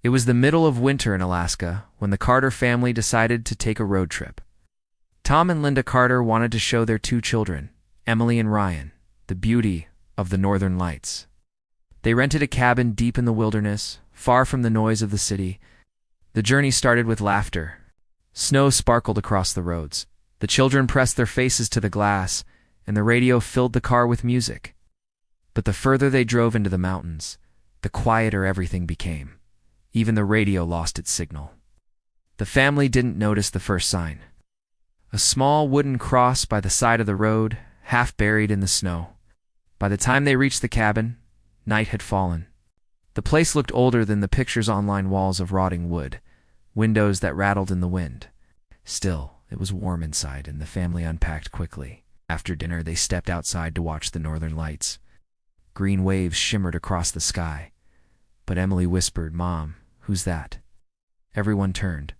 It was the middle of winter in Alaska when the Carter family decided to take a road trip. Tom and Linda Carter wanted to show their two children, Emily and Ryan, the beauty of the Northern Lights. They rented a cabin deep in the wilderness, far from the noise of the city. The journey started with laughter. Snow sparkled across the roads. The children pressed their faces to the glass, and the radio filled the car with music. But the further they drove into the mountains, the quieter everything became. Even the radio lost its signal. The family didn't notice the first sign. A small wooden cross by the side of the road, half buried in the snow. By the time they reached the cabin, night had fallen. The place looked older than the pictures' online walls of rotting wood, windows that rattled in the wind. Still, it was warm inside, and the family unpacked quickly. After dinner, they stepped outside to watch the northern lights. Green waves shimmered across the sky. But Emily whispered, "Mom, who's that?" Everyone turned.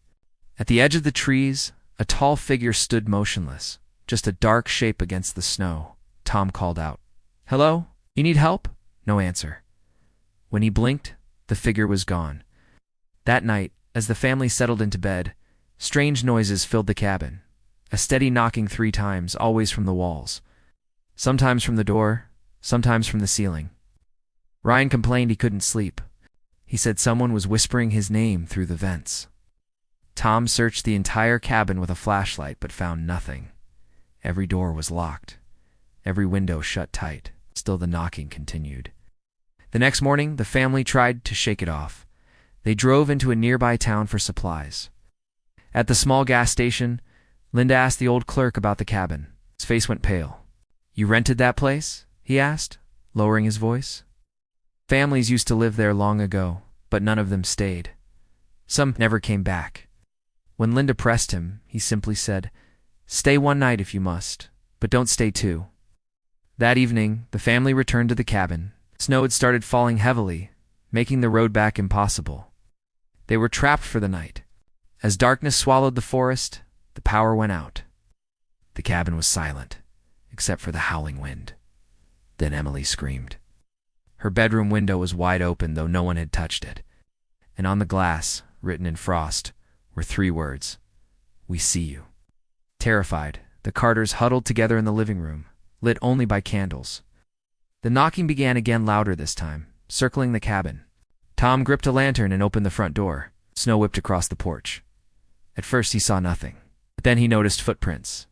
At the edge of the trees, a tall figure stood motionless, just a dark shape against the snow. Tom called out, "Hello? You need help?" No answer. When he blinked, the figure was gone. That night, as the family settled into bed, strange noises filled the cabin. A steady knocking 3 times, always from the walls. Sometimes from the door, sometimes from the ceiling. Ryan complained he couldn't sleep. He said someone was whispering his name through the vents. Tom searched the entire cabin with a flashlight but found nothing. Every door was locked. Every window shut tight. Still the knocking continued. The next morning, the family tried to shake it off. They drove into a nearby town for supplies. At the small gas station, Linda asked the old clerk about the cabin. His face went pale. "You rented that place?" he asked, lowering his voice. "Families used to live there long ago, but none of them stayed. Some never came back." When Linda pressed him, he simply said, "Stay one night if you must, but don't stay 2. That evening, the family returned to the cabin. Snow had started falling heavily, making the road back impossible. They were trapped for the night. As darkness swallowed the forest, the power went out. The cabin was silent, except for the howling wind. Then Emily screamed. Her bedroom window was wide open, though no one had touched it. And on the glass, written in frost, were 3 words, "We see you." Terrified, the Carters huddled together in the living room, lit only by candles. The knocking began again, louder this time, circling the cabin. Tom gripped a lantern and opened the front door. Snow whipped across the porch. At first he saw nothing, but then he noticed footprints.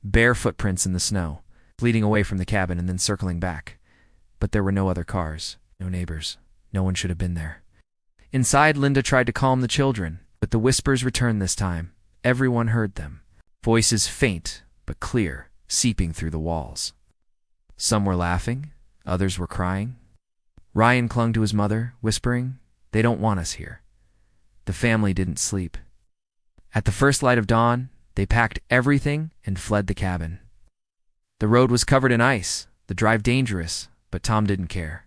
Bare footprints in the snow, leading away from the cabin and then circling back. But there were no other cars, no neighbors. No one should have been there. Inside, Linda tried to calm the children, but the whispers returned this time. Everyone heard them. Voices faint but clear, seeping through the walls. Some were laughing, others were crying. Ryan clung to his mother, whispering, "They don't want us here." The family didn't sleep. At the first light of dawn, they packed everything and fled the cabin. The road was covered in ice, the drive dangerous, but Tom didn't care.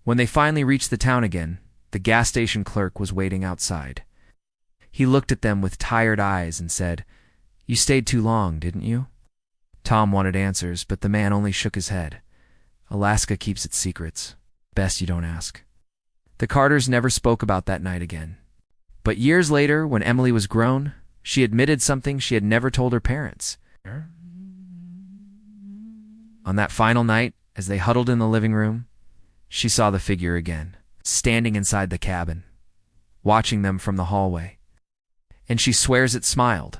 When they finally reached the town again, the gas station clerk was waiting outside. He looked at them with tired eyes and said, "You stayed too long, didn't you?" Tom wanted answers, but the man only shook his head. Alaska keeps its secrets. Best you don't ask. The Carters never spoke about that night again. But years later, when Emily was grown, she admitted something she had never told her parents. On that final night, as they huddled in the living room, she saw the figure again, standing inside the cabin, watching them from the hallway. And she swears it smiled,